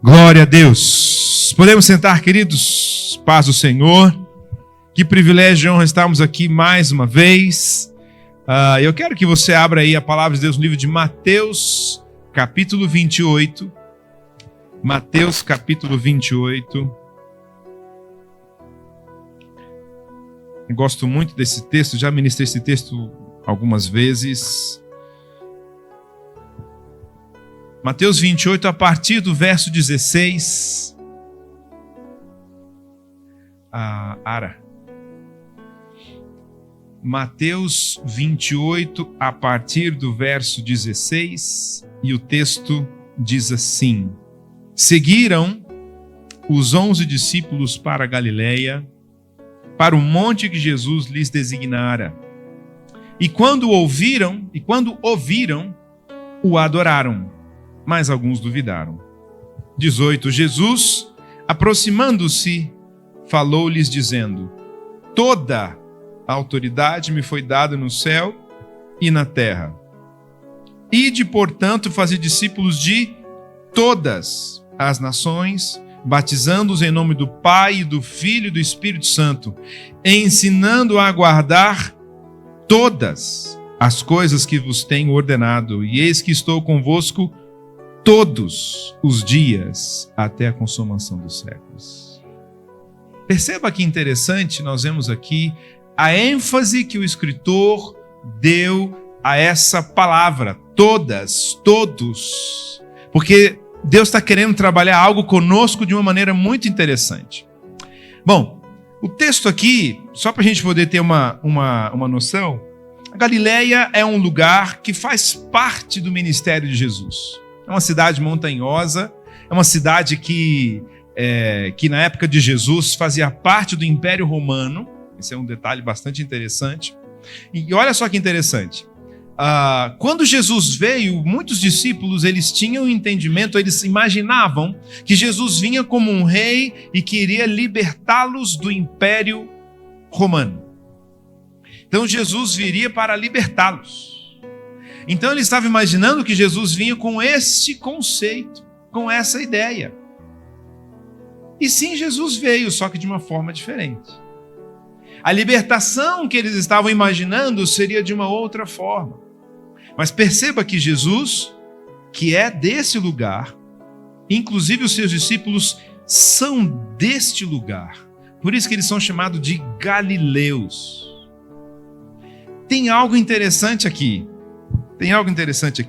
Glória a Deus. Podemos sentar, queridos? Paz do Senhor. Que privilégio e honra estarmos aqui mais uma vez. Eu quero que você abra aí a palavra de Deus no livro de Mateus, capítulo 28. Mateus, capítulo 28. Eu gosto muito desse texto, já ministrei esse texto algumas vezes. Mateus 28, a partir do verso 16. Mateus 28, a partir do verso 16, e o texto diz assim: Seguiram os 11 discípulos para a Galileia, para o monte que Jesus lhes designara. E quando ouviram, o adoraram, mas alguns duvidaram. 18. Jesus, aproximando-se, falou-lhes dizendo: Toda a autoridade me foi dada no céu e na terra. Ide, portanto, fazer discípulos de todas as nações, batizando-os em nome do Pai, do Filho e do Espírito Santo, ensinando a guardar todas as coisas que vos tenho ordenado, e eis que estou convosco todos os dias até a consumação dos séculos. Perceba que interessante, nós vemos aqui a ênfase que o escritor deu a essa palavra, todas, todos, porque Deus está querendo trabalhar algo conosco de uma maneira muito interessante. Bom, o texto aqui, só para a gente poder ter uma noção, a Galileia é um lugar que faz parte do ministério de Jesus. É uma cidade montanhosa, é uma cidade que na época de Jesus fazia parte do Império Romano. Esse é um detalhe bastante interessante. E olha só que interessante. Quando Jesus veio, muitos discípulos eles tinham um entendimento, eles imaginavam que Jesus vinha como um rei e queria libertá-los do Império Romano. Então Jesus viria para libertá-los. Então ele estava imaginando que Jesus vinha com este conceito, com essa ideia. E sim, Jesus veio, só que de uma forma diferente. A libertação que eles estavam imaginando seria de uma outra forma. Mas perceba que Jesus, que é desse lugar, inclusive os seus discípulos são deste lugar. Por isso que eles são chamados de galileus. Tem algo interessante aqui.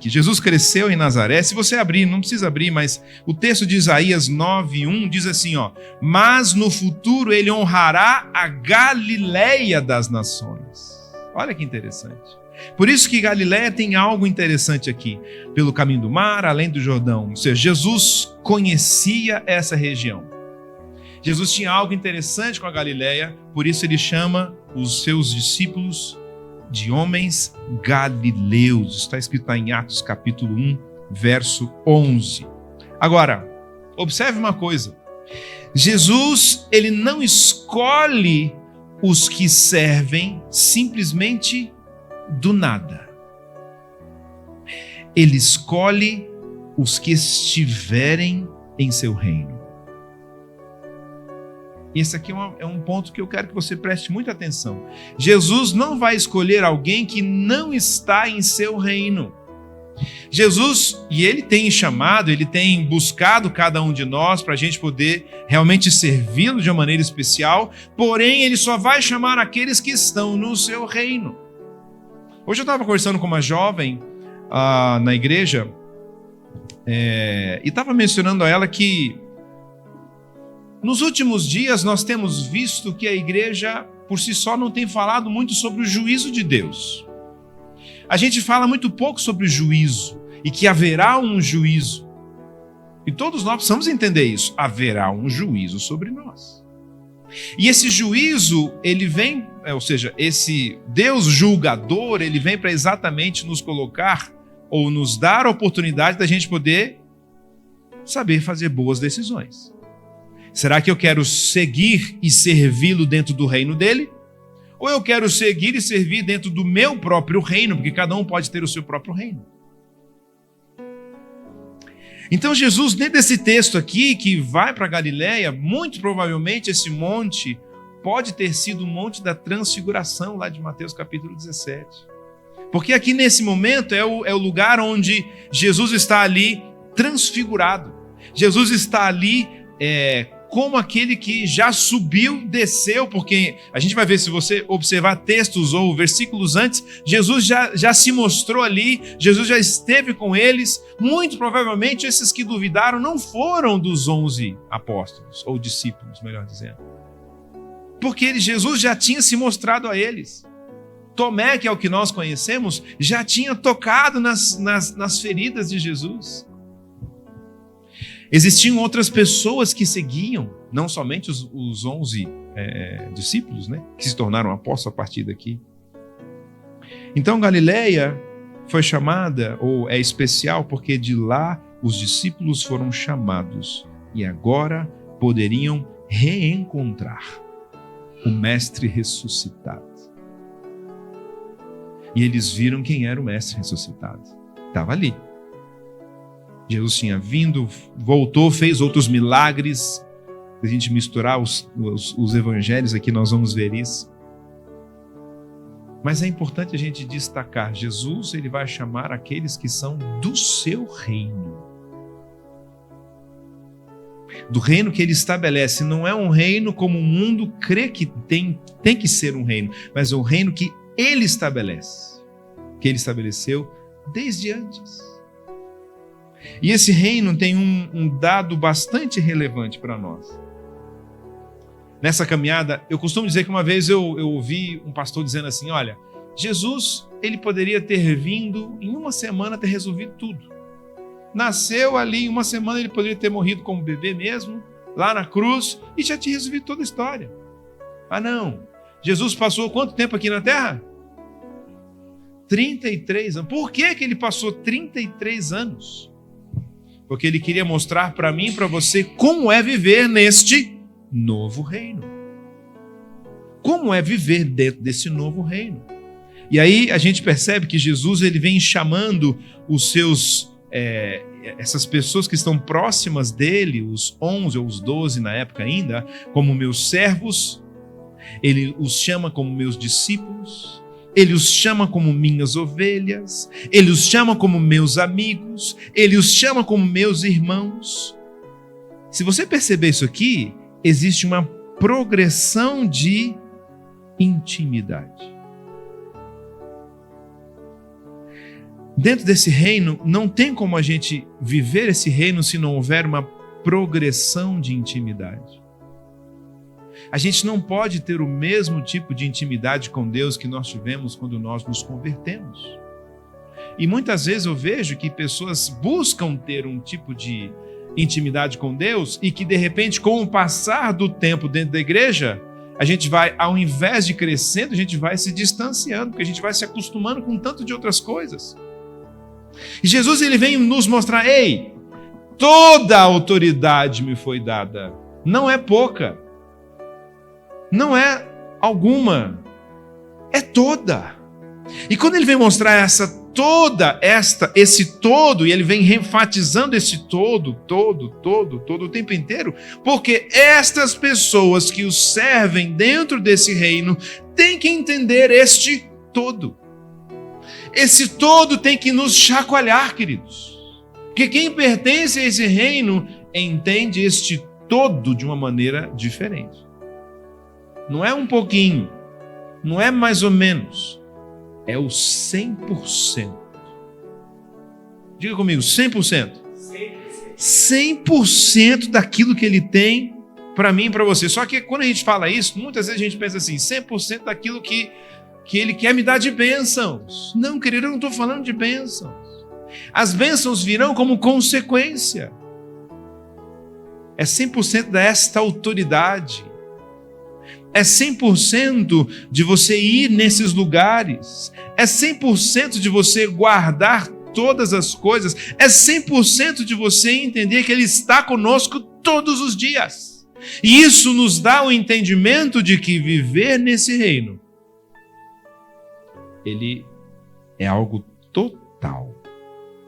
Jesus cresceu em Nazaré. Se você abrir, não precisa abrir, mas o texto de Isaías 9:1 diz assim, mas no futuro ele honrará a Galileia das nações. Olha que interessante. Por isso que Galileia tem algo interessante aqui. Pelo caminho do mar, além do Jordão. Ou seja, Jesus conhecia essa região. Jesus tinha algo interessante com a Galileia, por isso ele chama os seus discípulos de homens galileus. Está escrito em Atos capítulo 1, verso 11. Agora, observe uma coisa. Jesus, ele não escolhe os que servem simplesmente do nada. Ele escolhe os que estiverem em seu reino. Esse aqui é um ponto que eu quero que você preste muita atenção. Jesus não vai escolher alguém que não está em seu reino. Jesus, e ele tem chamado, ele tem buscado cada um de nós para a gente poder realmente servi-lo de uma maneira especial, porém ele só vai chamar aqueles que estão no seu reino. Hoje eu estava conversando com uma jovem na igreja e estava mencionando a ela que nos últimos dias nós temos visto que a igreja por si só não tem falado muito sobre o juízo de Deus. A gente fala muito pouco sobre o juízo e que haverá um juízo. E todos nós precisamos entender isso. Haverá um juízo sobre nós. E esse juízo, ele vem, ou seja, esse Deus julgador, ele vem para exatamente nos colocar ou nos dar a oportunidade da gente poder saber fazer boas decisões. Será que eu quero seguir e servi-lo dentro do reino dele? Ou eu quero seguir e servir dentro do meu próprio reino? Porque cada um pode ter o seu próprio reino. Então Jesus, dentro desse texto aqui, que vai para Galileia, muito provavelmente esse monte pode ter sido o monte da transfiguração, lá de Mateus capítulo 17. Porque aqui nesse momento é o lugar onde Jesus está ali transfigurado. Jesus está ali como aquele que já subiu, desceu, porque a gente vai ver, se você observar textos ou versículos antes, Jesus já se mostrou ali, Jesus já esteve com eles. Muito provavelmente esses que duvidaram não foram dos 11 apóstolos, ou discípulos, melhor dizendo. Porque Jesus já tinha se mostrado a eles. Tomé, que é o que nós conhecemos, já tinha tocado nas feridas de Jesus. Existiam outras pessoas que seguiam, não somente os 11 discípulos, né, que se tornaram apóstolos a partir daqui. Então Galileia foi chamada, ou é especial, porque de lá os discípulos foram chamados e agora poderiam reencontrar o Mestre ressuscitado. E eles viram quem era o Mestre ressuscitado. Estava ali. Jesus tinha vindo, voltou, fez outros milagres. Se a gente misturar os evangelhos aqui, nós vamos ver isso. Mas é importante a gente destacar, Jesus ele vai chamar aqueles que são do seu reino. Do reino que ele estabelece. Não é um reino como o mundo crê que tem que ser um reino, mas é um reino que ele estabelece, que ele estabeleceu desde antes. E esse reino tem um dado bastante relevante para nós. Nessa caminhada, eu costumo dizer que uma vez eu ouvi um pastor dizendo assim, olha, Jesus, ele poderia ter vindo em uma semana ter resolvido tudo. Nasceu ali, em uma semana ele poderia ter morrido como bebê mesmo, lá na cruz, e já tinha resolvido toda a história. Ah não, Jesus passou quanto tempo aqui na terra? 33 anos. Por que ele passou 33 anos? Porque ele queria mostrar para mim e para você como é viver neste novo reino. Como é viver dentro desse novo reino. E aí a gente percebe que Jesus ele vem chamando os seus, essas pessoas que estão próximas dele, os 11 ou os 12 na época ainda, como meus servos. Ele os chama como meus discípulos. Ele os chama como minhas ovelhas, ele os chama como meus amigos, ele os chama como meus irmãos. Se você perceber isso aqui, existe uma progressão de intimidade. Dentro desse reino, não tem como a gente viver esse reino se não houver uma progressão de intimidade. A gente não pode ter o mesmo tipo de intimidade com Deus que nós tivemos quando nós nos convertemos. E muitas vezes eu vejo que pessoas buscam ter um tipo de intimidade com Deus e que de repente, com o passar do tempo dentro da igreja, a gente vai, ao invés de crescendo, a gente vai se distanciando, porque a gente vai se acostumando com tanto de outras coisas. E Jesus ele vem nos mostrar, ei, toda a autoridade me foi dada, não é pouca. Não é alguma, é toda. E quando ele vem mostrar esse todo, e ele vem enfatizando esse todo o tempo inteiro, porque estas pessoas que o servem dentro desse reino têm que entender este todo. Esse todo tem que nos chacoalhar, queridos. Porque quem pertence a esse reino entende este todo de uma maneira diferente. Não é um pouquinho, não é mais ou menos, é o 100%. Diga comigo, 100%. 100% daquilo que ele tem para mim e para você. Só que quando a gente fala isso, muitas vezes a gente pensa assim, 100% daquilo que ele quer me dar de bênçãos. Não, querido, eu não estou falando de bênçãos. As bênçãos virão como consequência. É 100% desta autoridade. É 100% de você ir nesses lugares. É 100% de você guardar todas as coisas. É 100% de você entender que Ele está conosco todos os dias. E isso nos dá o entendimento de que viver nesse reino, ele é algo total,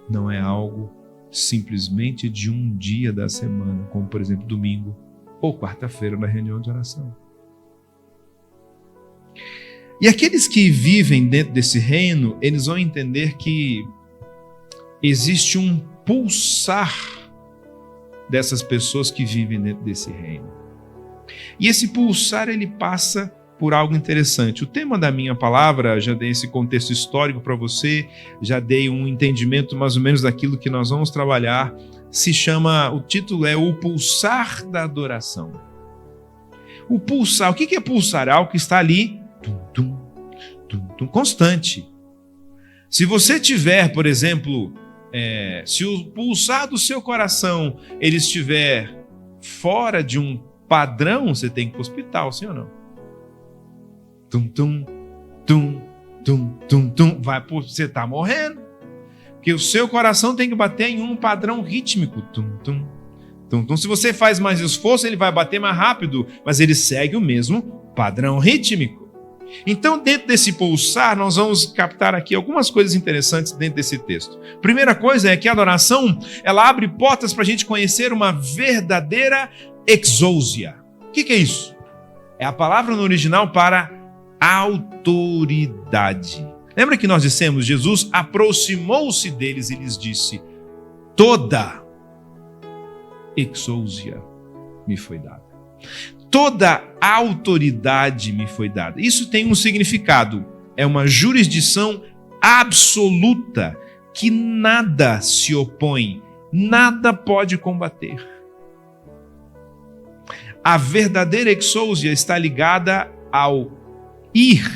não é algo simplesmente de um dia da semana, como por exemplo domingo ou quarta-feira na reunião de oração. E aqueles que vivem dentro desse reino, eles vão entender que existe um pulsar dessas pessoas que vivem dentro desse reino. E esse pulsar, ele passa por algo interessante. O tema da minha palavra, já dei esse contexto histórico para você, já dei um entendimento mais ou menos daquilo que nós vamos trabalhar, o título é O Pulsar da Adoração. O pulsar, o que é pulsar? É algo que está ali, constante. Se você tiver, por exemplo, se o pulsar do seu coração ele estiver fora de um padrão, você tem que ir para o hospital, sim ou não? Você está morrendo. Porque o seu coração tem que bater em um padrão rítmico. Se você faz mais esforço, ele vai bater mais rápido, mas ele segue o mesmo padrão rítmico. Então, dentro desse pulsar, nós vamos captar aqui algumas coisas interessantes dentro desse texto. Primeira coisa é que a adoração, ela abre portas para a gente conhecer uma verdadeira exousia. O que é isso? É a palavra no original para autoridade. Lembra que nós dissemos, Jesus aproximou-se deles e lhes disse, toda exousia me foi dada. Toda autoridade me foi dada. Isso tem um significado. É uma jurisdição absoluta que nada se opõe, nada pode combater. A verdadeira exousia está ligada ao ir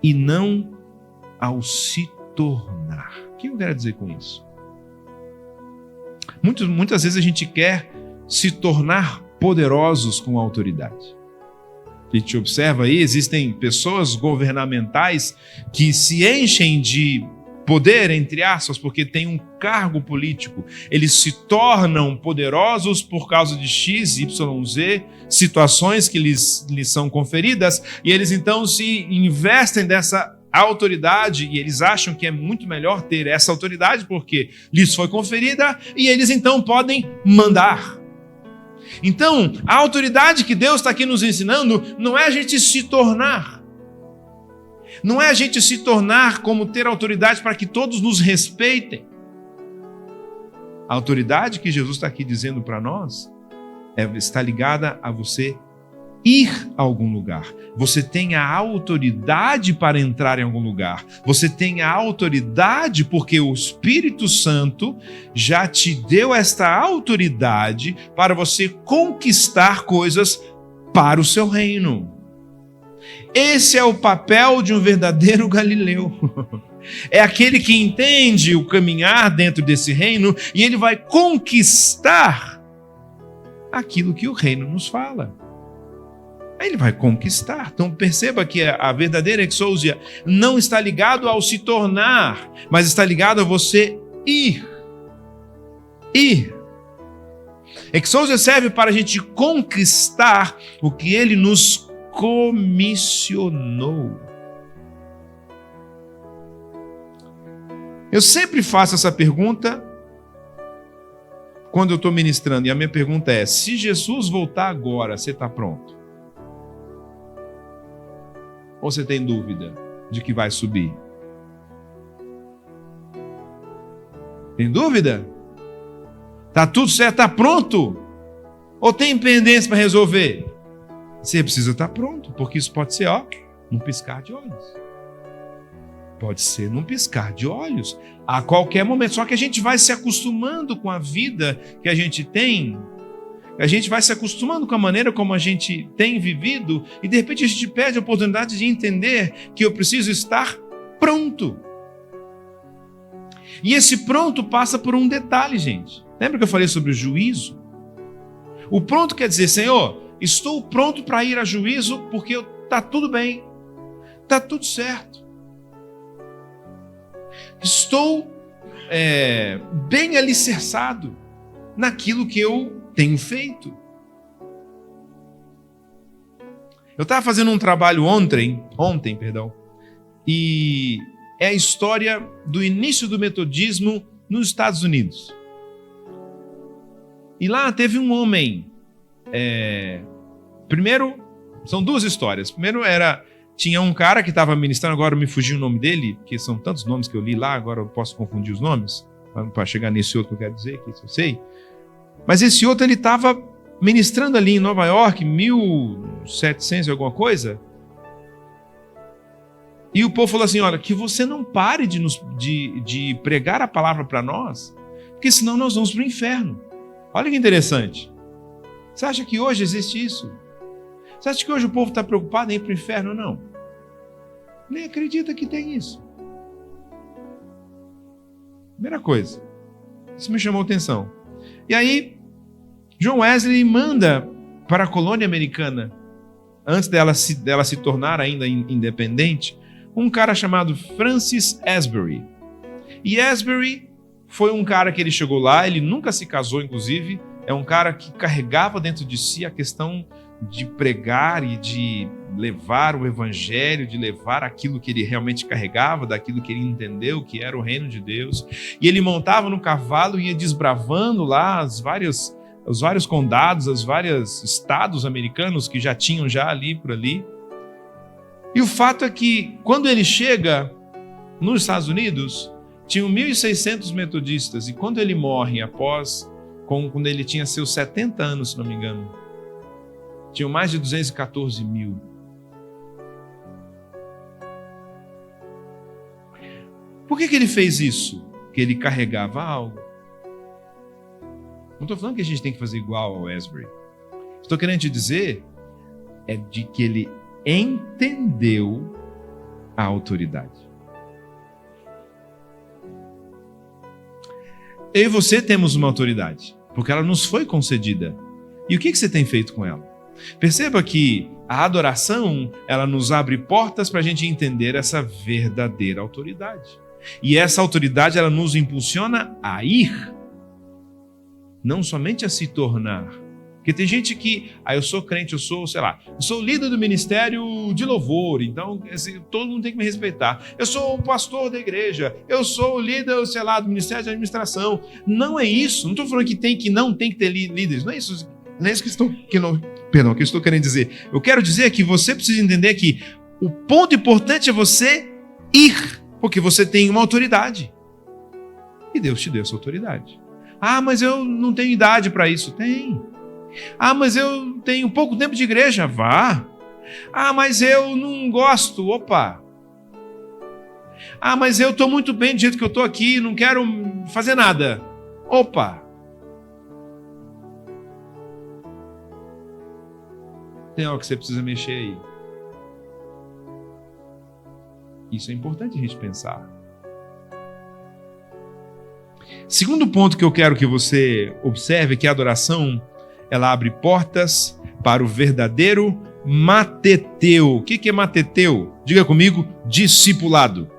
e não ao se tornar. O que eu quero dizer com isso? Muitas vezes a gente quer se tornar poderosos com autoridade. A gente observa aí, existem pessoas governamentais que se enchem de poder, entre aspas, porque tem um cargo político. Eles se tornam poderosos por causa de X, Y, Z, situações que lhes são conferidas, e eles então se investem dessa autoridade, e eles acham que é muito melhor ter essa autoridade porque lhes foi conferida, e eles então podem mandar. Então, a autoridade que Deus está aqui nos ensinando não é a gente se tornar. Não é a gente se tornar como ter autoridade para que todos nos respeitem. A autoridade que Jesus está aqui dizendo para nós está ligada a você ir a algum lugar. Você tem a autoridade para entrar em algum lugar. Você tem a autoridade porque o Espírito Santo já te deu esta autoridade para você conquistar coisas para o seu reino. Esse é o papel de um verdadeiro galileu. É aquele que entende o caminhar dentro desse reino e ele vai conquistar aquilo que o reino nos fala. Ele vai conquistar. Então perceba que a verdadeira exousia não está ligado ao se tornar, mas está ligado a você ir. Ir. Exousia serve para a gente conquistar o que ele nos comissionou. Eu sempre faço essa pergunta quando eu estou ministrando, e a minha pergunta é: se Jesus voltar agora, você está pronto? Ou você tem dúvida de que vai subir? Tem dúvida? Está tudo certo? Está pronto? Ou tem pendência para resolver? Você precisa estar pronto, porque isso pode ser, num piscar de olhos. Pode ser num piscar de olhos, a qualquer momento. Só que a gente vai se acostumando com a vida que a gente tem, a gente vai se acostumando com a maneira como a gente tem vivido, e de repente a gente perde a oportunidade de entender que eu preciso estar pronto. E esse pronto passa por um detalhe, gente. Lembra que eu falei sobre o juízo? O pronto quer dizer, Senhor, estou pronto para ir a juízo porque está tudo bem, está tudo certo. Estou bem alicerçado naquilo que eu tenho feito. Eu estava fazendo um trabalho ontem, e é a história do início do metodismo nos Estados Unidos. E lá teve um homem. Primeiro, são duas histórias. Primeiro tinha um cara que estava ministrando, agora me fugiu o nome dele, porque são tantos nomes que eu li lá, agora eu posso confundir os nomes, para chegar nesse outro que eu quero dizer, que isso eu sei. Mas esse outro, ele estava ministrando ali em Nova York, 1700 e alguma coisa, e o povo falou assim, olha, que você não pare de pregar a palavra para nós, porque senão nós vamos para o inferno. Olha que interessante. Você acha que hoje existe isso? Você acha que hoje o povo está preocupado em ir para o inferno? Não. Nem acredita que tem isso. Primeira coisa. Isso me chamou a atenção. E aí, John Wesley manda para a colônia americana, antes dela se tornar ainda independente, um cara chamado Francis Asbury. E Asbury foi um cara que ele chegou lá, ele nunca se casou, inclusive, é um cara que carregava dentro de si a questão de pregar e de levar o evangelho, de levar aquilo que ele realmente carregava, daquilo que ele entendeu que era o reino de Deus. E ele montava no cavalo e ia desbravando lá os vários condados, os vários estados americanos que já tinham já ali por ali. E o fato é que quando ele chega nos Estados Unidos, tinham 1.600 metodistas, e quando ele morre quando ele tinha seus 70 anos, se não me engano, tinham mais de 214 mil. Por que ele fez isso? Porque ele carregava algo. Não estou falando que a gente tem que fazer igual ao Asbury. Estou querendo te dizer de que ele entendeu a autoridade. Eu e você temos uma autoridade, porque ela nos foi concedida. E o que você tem feito com ela? Perceba que a adoração, ela nos abre portas para a gente entender essa verdadeira autoridade. E essa autoridade, ela nos impulsiona a ir, não somente a se tornar. Porque tem gente que, eu sou crente, eu sou líder do ministério de louvor, então todo mundo tem que me respeitar. Eu sou o pastor da igreja, eu sou o líder, do ministério de administração. Não é isso, não estou falando que não tem que ter líderes, não é isso que eu estou querendo dizer. Eu quero dizer que você precisa entender que o ponto importante é você ir, porque você tem uma autoridade. E Deus te deu essa autoridade. Mas eu não tenho idade para isso. Tem. Mas eu tenho pouco tempo de igreja. Vá. Mas eu não gosto. Opa. Mas eu estou muito bem do jeito que eu estou aqui, não quero fazer nada. Opa. Tem algo que você precisa mexer aí. Isso é importante a gente pensar. Segundo ponto que eu quero que você observe é que a adoração, ela abre portas para o verdadeiro mateteu. O que é mateteu? Diga comigo, discipulado.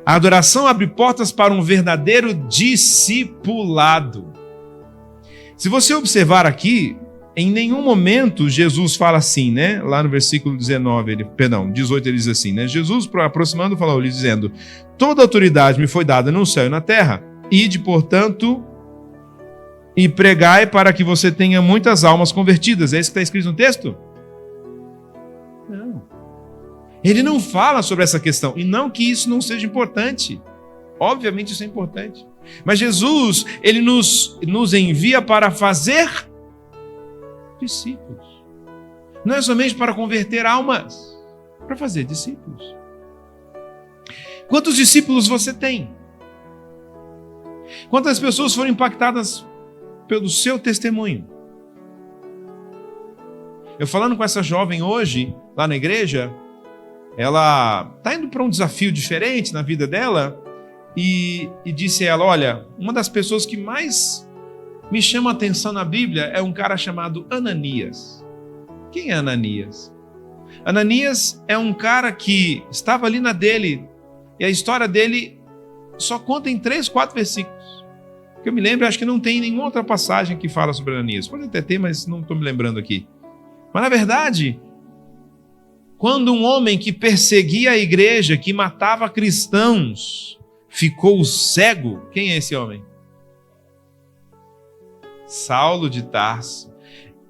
A adoração abre portas para um verdadeiro discipulado. Se você observar aqui, em nenhum momento Jesus fala assim, né? Lá no versículo 18 ele diz assim, né? Jesus, aproximando, falou-lhe dizendo: toda autoridade me foi dada no céu e na terra. Ide, portanto, e pregai para que você tenha muitas almas convertidas. É isso que está escrito no texto? Não. Ele não fala sobre essa questão. E não que isso não seja importante. Obviamente isso é importante. Mas Jesus, ele nos envia para fazer discípulos. Não é somente para converter almas, para fazer discípulos. Quantos discípulos você tem? Quantas pessoas foram impactadas pelo seu testemunho? Eu falando com essa jovem hoje, lá na igreja, ela está indo para um desafio diferente na vida dela, e disse a ela: olha, uma das pessoas que mais me chama a atenção na Bíblia é um cara chamado Ananias. Quem é Ananias? Ananias é um cara que estava ali na dele, e a história dele só conta em 3, 4 versículos. Que eu me lembro, acho que não tem nenhuma outra passagem que fala sobre Ananias. Pode até ter, mas não estou me lembrando aqui. Mas na verdade, quando um homem que perseguia a igreja, que matava cristãos, ficou cego. Quem é esse homem? Saulo de Tarso.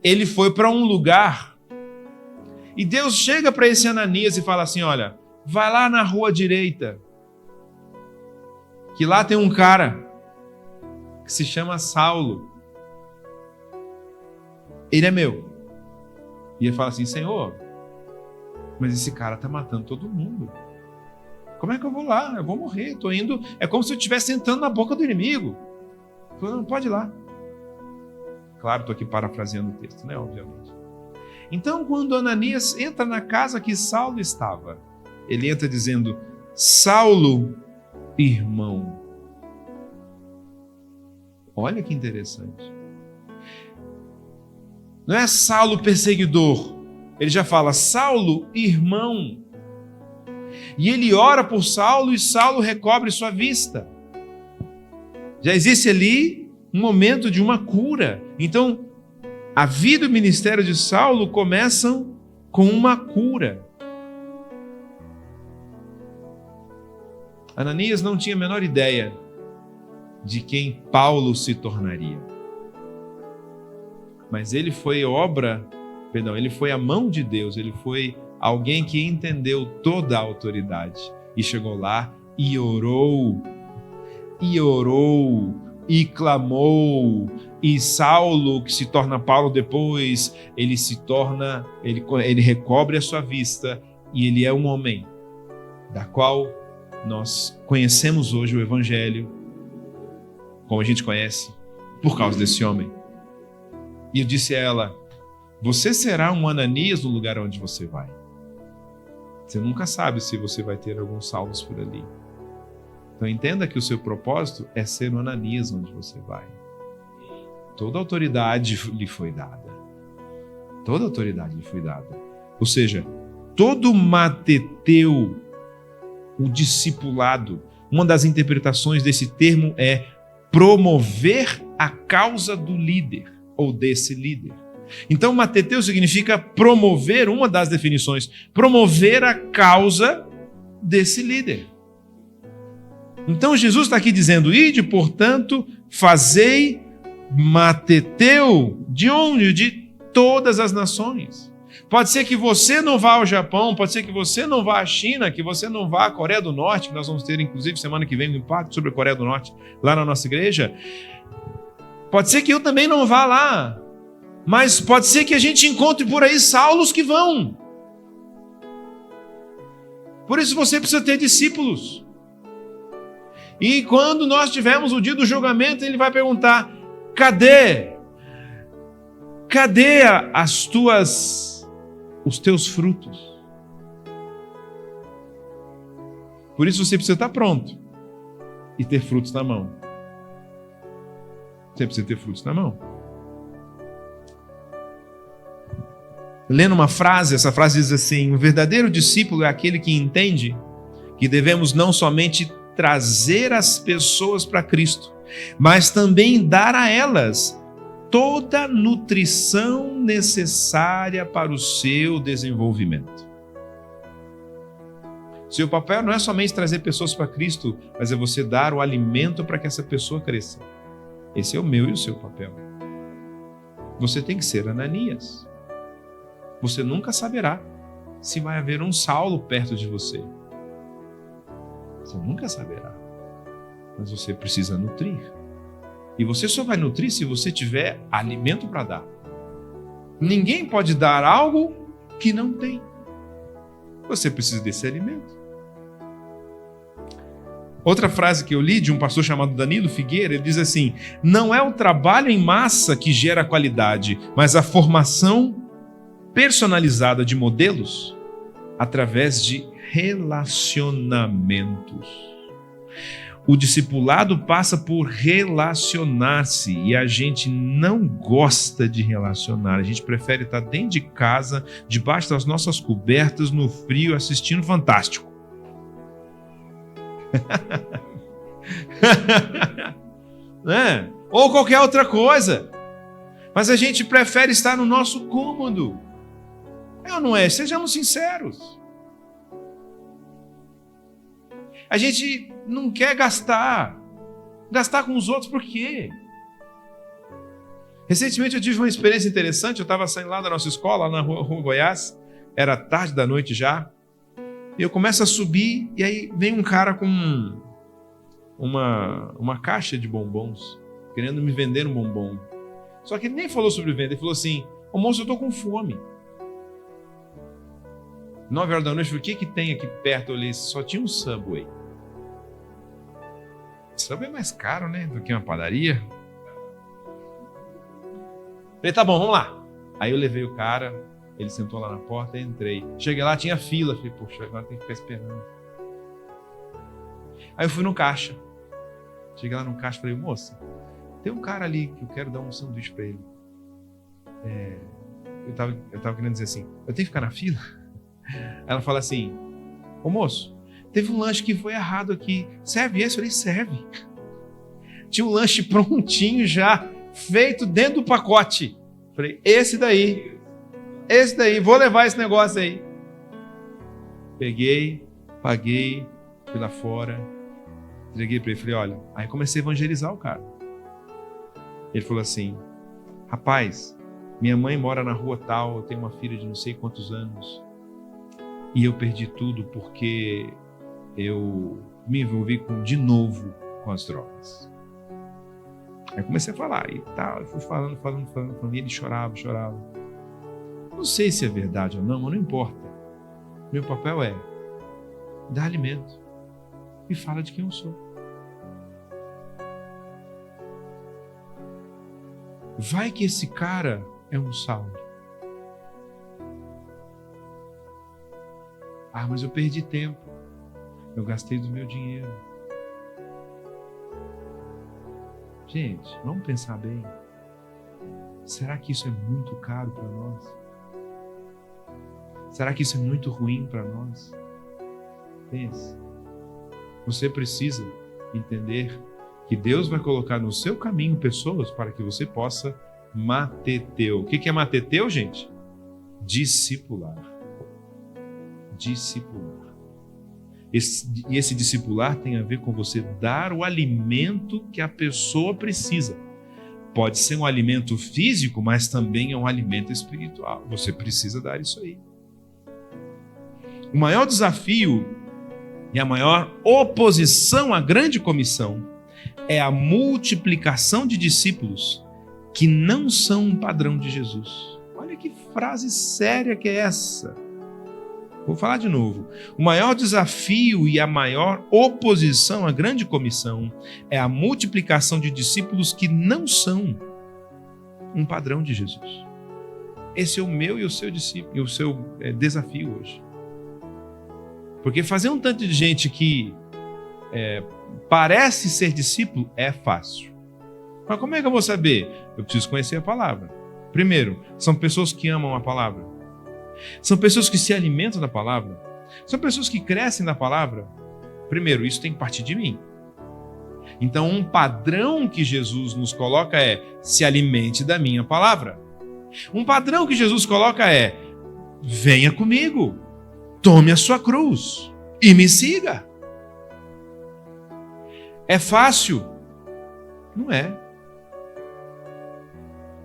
Ele foi para um lugar e Deus chega para esse Ananias e fala assim: olha, vai lá na rua direita, que lá tem um cara que se chama Saulo. Ele é meu. E ele fala assim: Senhor, mas esse cara está matando todo mundo. Como é que eu vou lá? Eu vou morrer, estou indo. É como se eu estivesse entrando na boca do inimigo. Ele falou: não, pode ir lá. Claro, estou aqui parafraseando o texto, né? Obviamente. Então, quando Ananias entra na casa que Saulo estava, ele entra dizendo: Saulo, irmão. Olha que interessante. Não é Saulo, perseguidor. Ele já fala: Saulo, irmão. E ele ora por Saulo e Saulo recobre sua vista. Já existe ali um momento de uma cura. Então, a vida e o ministério de Saulo começam com uma cura. Ananias não tinha a menor ideia de quem Paulo se tornaria. Mas ele foi ele foi a mão de Deus, ele foi alguém que entendeu toda a autoridade e chegou lá e orou, e clamou, e Saulo, que se torna Paulo depois, ele recobre a sua vista e ele é um homem da qual nós conhecemos hoje o Evangelho, como a gente conhece, por causa desse homem. E eu disse a ela: você será um Ananias no lugar onde você vai. Você nunca sabe se você vai ter alguns Saulos por ali. Então entenda que o seu propósito é ser um Ananias onde você vai. Toda autoridade lhe foi dada. Toda autoridade lhe foi dada. Ou seja, todo mateteu, o discipulado, uma das interpretações desse termo é promover a causa do líder ou desse líder. Então, mateteu significa promover, uma das definições, promover a causa desse líder. Então, Jesus está aqui dizendo: ide, portanto, fazei mateteu de onde? De todas as nações. Pode ser que você não vá ao Japão, pode ser que você não vá à China, que você não vá à Coreia do Norte, que nós vamos ter, inclusive, semana que vem, um impacto sobre a Coreia do Norte, lá na nossa igreja. Pode ser que eu também não vá lá, mas pode ser que a gente encontre por aí Saulos que vão. Por isso você precisa ter discípulos. E quando nós tivermos o dia do julgamento, ele vai perguntar: cadê os teus frutos? Por isso você precisa estar pronto e ter frutos na mão. Você precisa ter frutos na mão. Lendo uma frase, essa frase diz assim: o verdadeiro discípulo é aquele que entende que devemos não somente trazer as pessoas para Cristo, mas também dar a elas toda a nutrição necessária para o seu desenvolvimento. Seu papel não é somente trazer pessoas para Cristo, mas é você dar o alimento para que essa pessoa cresça. Esse é o meu e o seu papel. Você tem que ser Ananias. Você nunca saberá se vai haver um Saulo perto de você. Você nunca saberá. Mas você precisa nutrir. E você só vai nutrir se você tiver alimento para dar. Ninguém pode dar algo que não tem. Você precisa desse alimento. Outra frase que eu li de um pastor chamado Danilo Figueira, ele diz assim: não é o trabalho em massa que gera qualidade, mas a formação personalizada de modelos através de relacionamentos. O discipulado passa por relacionar-se e a gente não gosta de relacionar. A gente prefere estar dentro de casa, debaixo das nossas cobertas, no frio, assistindo Fantástico. É? Ou qualquer outra coisa. Mas a gente prefere estar no nosso cômodo. É ou não é? Sejamos sinceros. A gente não quer gastar. Gastar com os outros por quê? Recentemente eu tive uma experiência interessante. Eu estava saindo lá da nossa escola, lá na rua Goiás. Era tarde da noite já. E eu começo a subir e aí vem um cara com uma caixa de bombons, querendo me vender um bombom. Só que ele nem falou sobre venda. Ele falou assim: ô moço, eu tô com fome. 9 horas da noite, eu falei: o que tem aqui perto? Eu olhei, só tinha um Subway. Subway é mais caro, né, do que uma padaria. Falei: tá bom, vamos lá. Aí eu levei o cara, ele sentou lá na porta e entrei. Cheguei lá, tinha fila. Falei: poxa, agora tem que ficar esperando. Aí eu fui no caixa. Cheguei lá no caixa e falei: moça, tem um cara ali que eu quero dar um sanduíche pra ele. Eu tava querendo dizer assim: eu tenho que ficar na fila? Ela fala assim: ô moço, teve um lanche que foi errado aqui. Serve esse? Eu falei: serve. Tinha um lanche prontinho já, feito dentro do pacote. Falei: esse daí, vou levar esse negócio aí. Peguei, paguei, fui lá fora, entreguei para ele. Falei: olha, aí comecei a evangelizar o cara. Ele falou assim: rapaz, minha mãe mora na rua tal, eu tenho uma filha de não sei quantos anos e eu perdi tudo porque eu me envolvi de novo com as drogas. Aí comecei a falar e tal, eu fui falando, e ele chorava. Não sei se é verdade ou não, mas não importa. Meu papel é dar alimento e fala de quem eu sou. Vai que esse cara é um Saulo. Ah, mas eu perdi tempo. Eu gastei do meu dinheiro. Gente, vamos pensar bem. Será que isso é muito caro para nós? Será que isso é muito ruim para nós? Pense. Você precisa entender que Deus vai colocar no seu caminho pessoas para que você possa mateteu. O que é mateteu, gente? Discipular. Discipular. Esse discipular tem a ver com você dar o alimento que a pessoa precisa. Pode ser um alimento físico, mas também é um alimento espiritual. Você precisa dar isso aí. O maior desafio e a maior oposição à grande comissão é a multiplicação de discípulos que não são um padrão de Jesus. Olha que frase séria que é essa. Vou falar de novo. O maior desafio e a maior oposição à grande comissão é a multiplicação de discípulos que não são um padrão de Jesus. Esse é o meu e o seu discípulo, e o seu desafio hoje. Porque fazer um tanto de gente que parece ser discípulo é fácil. Mas como é que eu vou saber? Eu preciso conhecer a palavra. Primeiro, são pessoas que amam a palavra. São pessoas que se alimentam da palavra. São pessoas que crescem na palavra. Primeiro, isso tem que partir de mim. Então, um padrão que Jesus nos coloca é: se alimente da minha palavra. Um padrão que Jesus coloca é: venha comigo, tome a sua cruz e me siga. É fácil? Não é.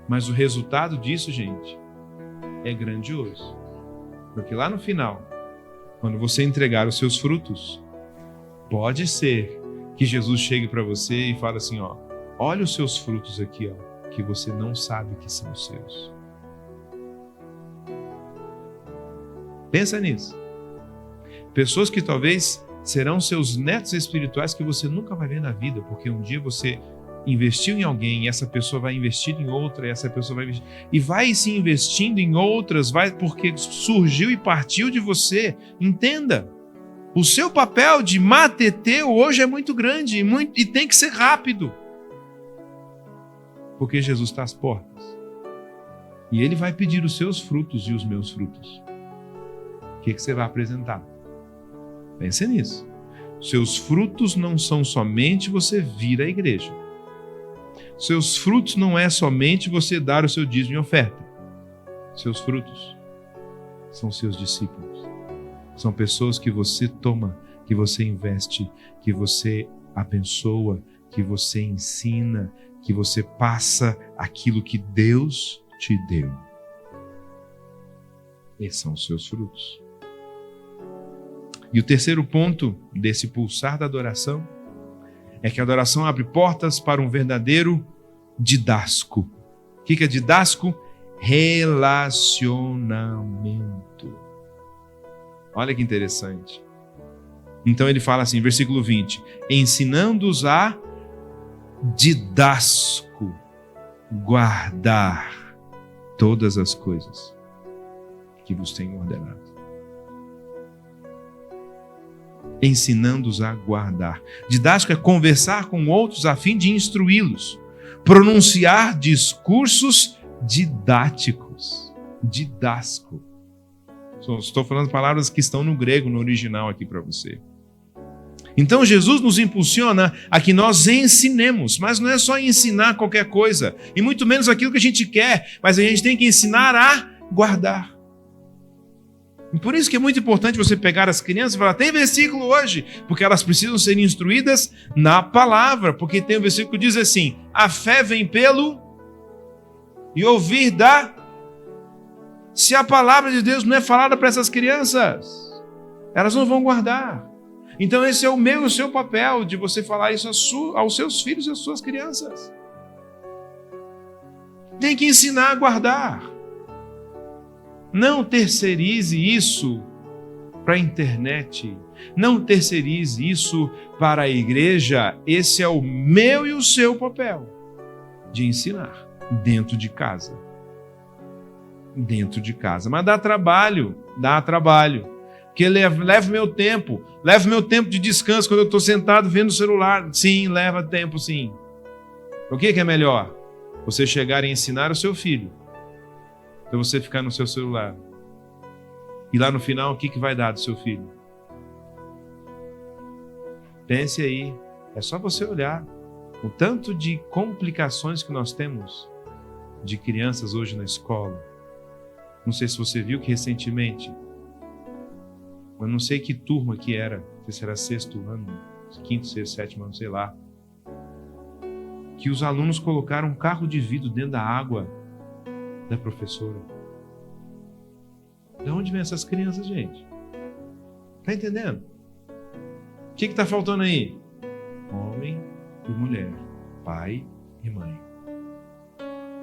Mas o resultado disso, gente, é grandioso. Porque lá no final, quando você entregar os seus frutos, pode ser que Jesus chegue para você e fale assim: ó, olha os seus frutos aqui, ó, que você não sabe que são os seus. Pensa nisso. Pessoas que talvez serão seus netos espirituais que você nunca vai ver na vida, porque um dia você investiu em alguém e essa pessoa vai investir em outra, e essa pessoa vai investir, e vai se investindo em outras, vai porque surgiu e partiu de você. Entenda, o seu papel de mateteu hoje é muito grande e tem que ser rápido, porque Jesus está às portas e Ele vai pedir os seus frutos e os meus frutos. O que você vai apresentar? Pense nisso. Seus frutos não são somente você vir à igreja. Seus frutos não é somente você dar o seu dízimo e oferta. Seus frutos são seus discípulos. São pessoas que você toma, que você investe, que você abençoa, que você ensina, que você passa aquilo que Deus te deu. Esses são os seus frutos. E o terceiro ponto desse pulsar da adoração é que a adoração abre portas para um verdadeiro didasco. O que é didasco? Relacionamento. Olha que interessante. Então ele fala assim, versículo 20: ensinando-os a didasco, guardar todas as coisas que vos tenho ordenado. Ensinando-os a guardar. Didasco é conversar com outros a fim de instruí-los. Pronunciar discursos didáticos. Didasco. Estou falando palavras que estão no grego, no original aqui para você. Então Jesus nos impulsiona a que nós ensinemos, mas não é só ensinar qualquer coisa, e muito menos aquilo que a gente quer, mas a gente tem que ensinar a guardar. E por isso que é muito importante você pegar as crianças e falar, tem versículo hoje, porque elas precisam ser instruídas na palavra, porque tem um versículo que diz assim, a fé vem pelo e ouvir da... Se a palavra de Deus não é falada para essas crianças, elas não vão guardar. Então esse é o meu e o seu papel, de você falar isso aos seus filhos e às suas crianças. Tem que ensinar a guardar. Não terceirize isso para a internet. Não terceirize isso para a igreja. Esse é o meu e o seu papel de ensinar dentro de casa. Dentro de casa. Mas dá trabalho. Porque leva meu tempo de descanso quando eu estou sentado vendo o celular. Sim, leva tempo, sim. O que é melhor? Você chegar e ensinar o seu filho, então você ficar no seu celular. E lá no final, o que vai dar do seu filho? Pense aí. É só você olhar o tanto de complicações que nós temos de crianças hoje na escola. Não sei se você viu que recentemente, eu não sei que turma que era, não sei se era sexto ano, quinto, sexto, sétimo ano, sei lá, que os alunos colocaram um carro de vidro dentro da água da professora. De onde vem essas crianças, gente? Tá entendendo? O que está faltando aí? Homem e mulher, pai e mãe.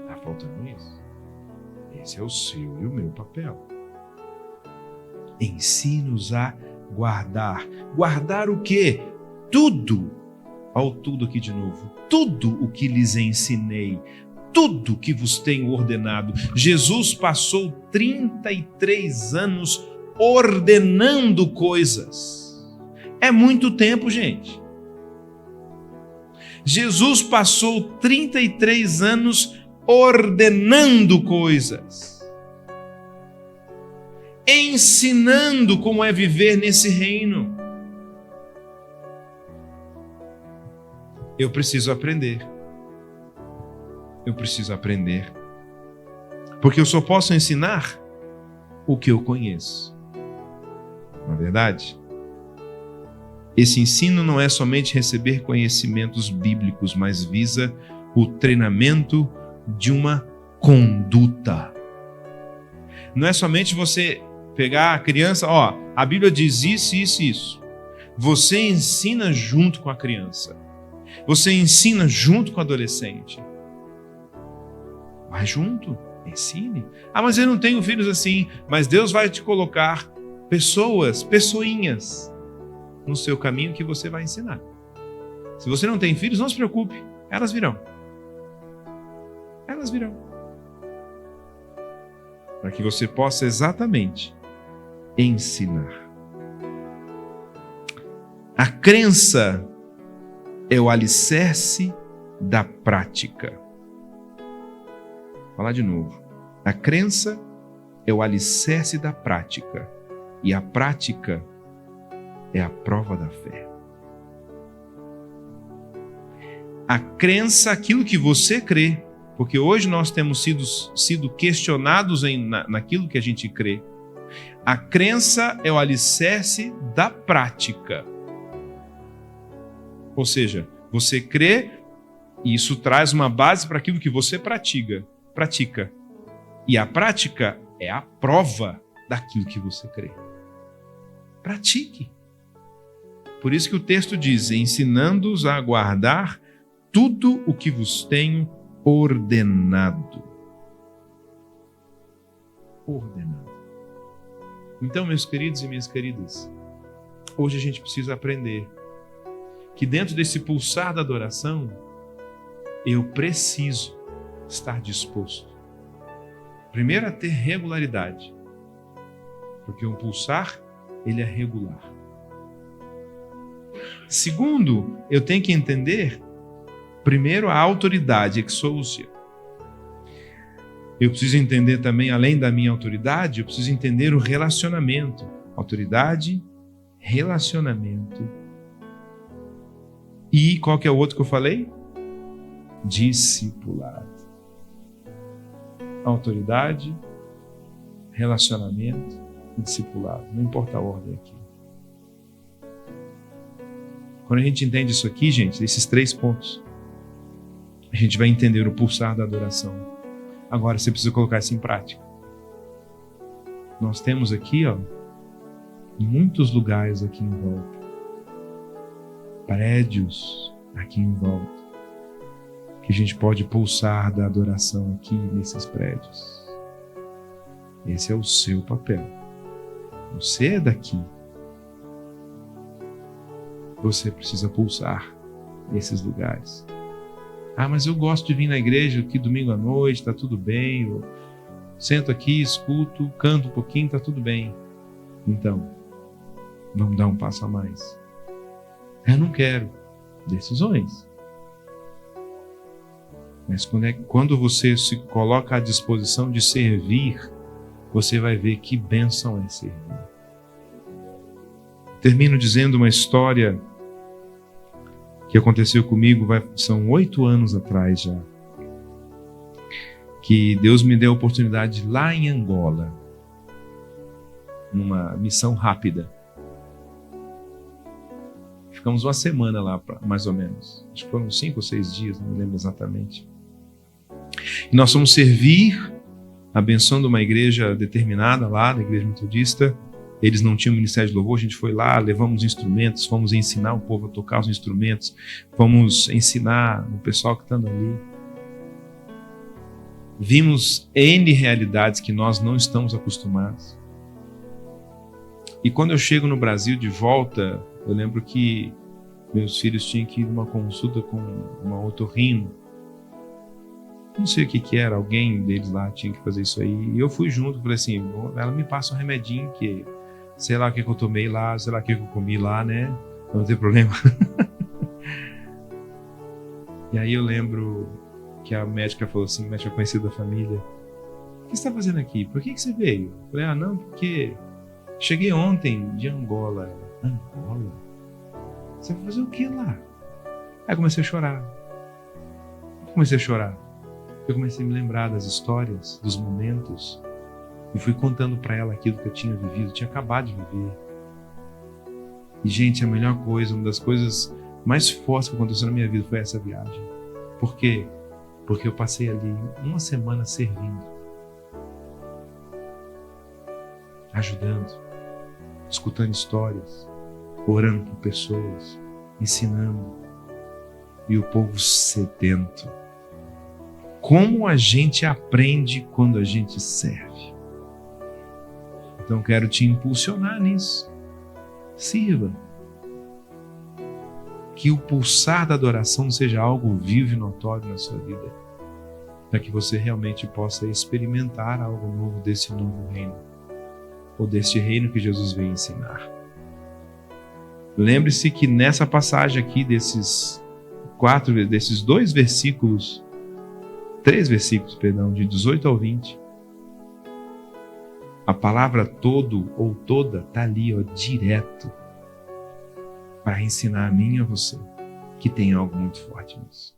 Tá faltando isso. Esse é o seu e o meu papel. Ensine-os a guardar. Guardar o quê? Tudo. Olha o tudo aqui de novo. Tudo o que lhes ensinei. Tudo que vos tenho ordenado. Jesus passou 33 anos ordenando coisas. É muito tempo, gente. Jesus passou 33 anos ordenando coisas. Ensinando como é viver nesse reino. Eu preciso aprender. Porque eu só posso ensinar o que eu conheço. Não é verdade? Esse ensino não é somente receber conhecimentos bíblicos, mas visa o treinamento de uma conduta. Não é somente você pegar a criança, a Bíblia diz isso, isso, isso. Você ensina junto com a criança. Você ensina junto com o adolescente. Vai junto, ensine. Mas eu não tenho filhos assim. Mas Deus vai te colocar pessoinhas no seu caminho que você vai ensinar. Se você não tem filhos, não se preocupe. Elas virão. Para que você possa exatamente ensinar. A crença é o alicerce da prática. Vou falar de novo. A crença é o alicerce da prática. E a prática é a prova da fé. A crença, aquilo que você crê, porque hoje nós temos sido questionados naquilo que a gente crê. A crença é o alicerce da prática. Ou seja, você crê e isso traz uma base para aquilo que você pratica. E a prática é a prova daquilo que você crê. Pratique. Por isso que o texto diz, ensinando-os a guardar tudo o que vos tenho ordenado. Ordenado. Então, meus queridos e minhas queridas, hoje a gente precisa aprender que dentro desse pulsar da adoração, eu preciso estar disposto. Primeiro, a ter regularidade. Porque um pulsar, ele é regular. Segundo, eu tenho que entender, primeiro, a autoridade, exousia. Eu preciso entender também, além da minha autoridade, eu preciso entender o relacionamento. Autoridade, relacionamento. E qual que é o outro que eu falei? Discipulado. Autoridade, relacionamento e discipulado. Não importa a ordem aqui. Quando a gente entende isso aqui, gente, esses 3 pontos, a gente vai entender o pulsar da adoração. Agora você precisa colocar isso em prática. Nós temos aqui, muitos lugares aqui em volta. Prédios aqui em volta. Que a gente pode pulsar da adoração aqui nesses prédios. Esse é o seu papel. Você é daqui. Você precisa pulsar nesses lugares. Ah, mas eu gosto de vir na igreja aqui domingo à noite, tá tudo bem. Eu sento aqui, escuto, canto um pouquinho, tá tudo bem. Então, vamos dar um passo a mais. Eu não quero decisões. Mas quando você se coloca à disposição de servir, você vai ver que bênção é servir. Termino dizendo uma história que aconteceu comigo, são 8 anos atrás já, que Deus me deu a oportunidade lá em Angola, numa missão rápida. Ficamos uma semana lá, mais ou menos. Acho que foram 5 ou 6 dias, não me lembro exatamente. E nós fomos servir, abençoando uma igreja determinada lá, da igreja metodista. Eles não tinham ministério de louvor, a gente foi lá, levamos instrumentos, fomos ensinar o povo a tocar os instrumentos, fomos ensinar o pessoal que está ali. Vimos N realidades que nós não estamos acostumados. E quando eu chego no Brasil de volta, eu lembro que meus filhos tinham que ir numa consulta com uma otorrino. Não sei o que era, alguém deles lá tinha que fazer isso aí. E eu fui junto, falei assim, ela me passa um remedinho que sei lá o que eu tomei lá, sei lá o que eu comi lá, né? Não tem problema. E aí eu lembro que a médica falou assim, médica conhecida da família, o que você está fazendo aqui? Por que você veio? Eu falei, não, porque cheguei ontem de Angola. Angola? Você vai fazer o que lá? Aí comecei a chorar. Eu comecei a me lembrar das histórias, dos momentos, e fui contando para ela aquilo que eu tinha vivido, tinha acabado de viver. E, gente, a melhor coisa, uma das coisas mais fortes que aconteceu na minha vida foi essa viagem. Por quê? Porque eu passei ali uma semana servindo, ajudando, escutando histórias, orando por pessoas, ensinando, e o povo sedento. Como a gente aprende quando a gente serve? Então quero te impulsionar nisso. Sirva. Que o pulsar da adoração seja algo vivo e notório na sua vida, para que você realmente possa experimentar algo novo desse novo reino, ou deste reino que Jesus veio ensinar. Lembre-se que nessa passagem aqui, desses 2 versículos, 3 versículos, de 18 ao 20, a palavra todo ou toda está ali, direto, para ensinar a mim e a você que tem algo muito forte nisso.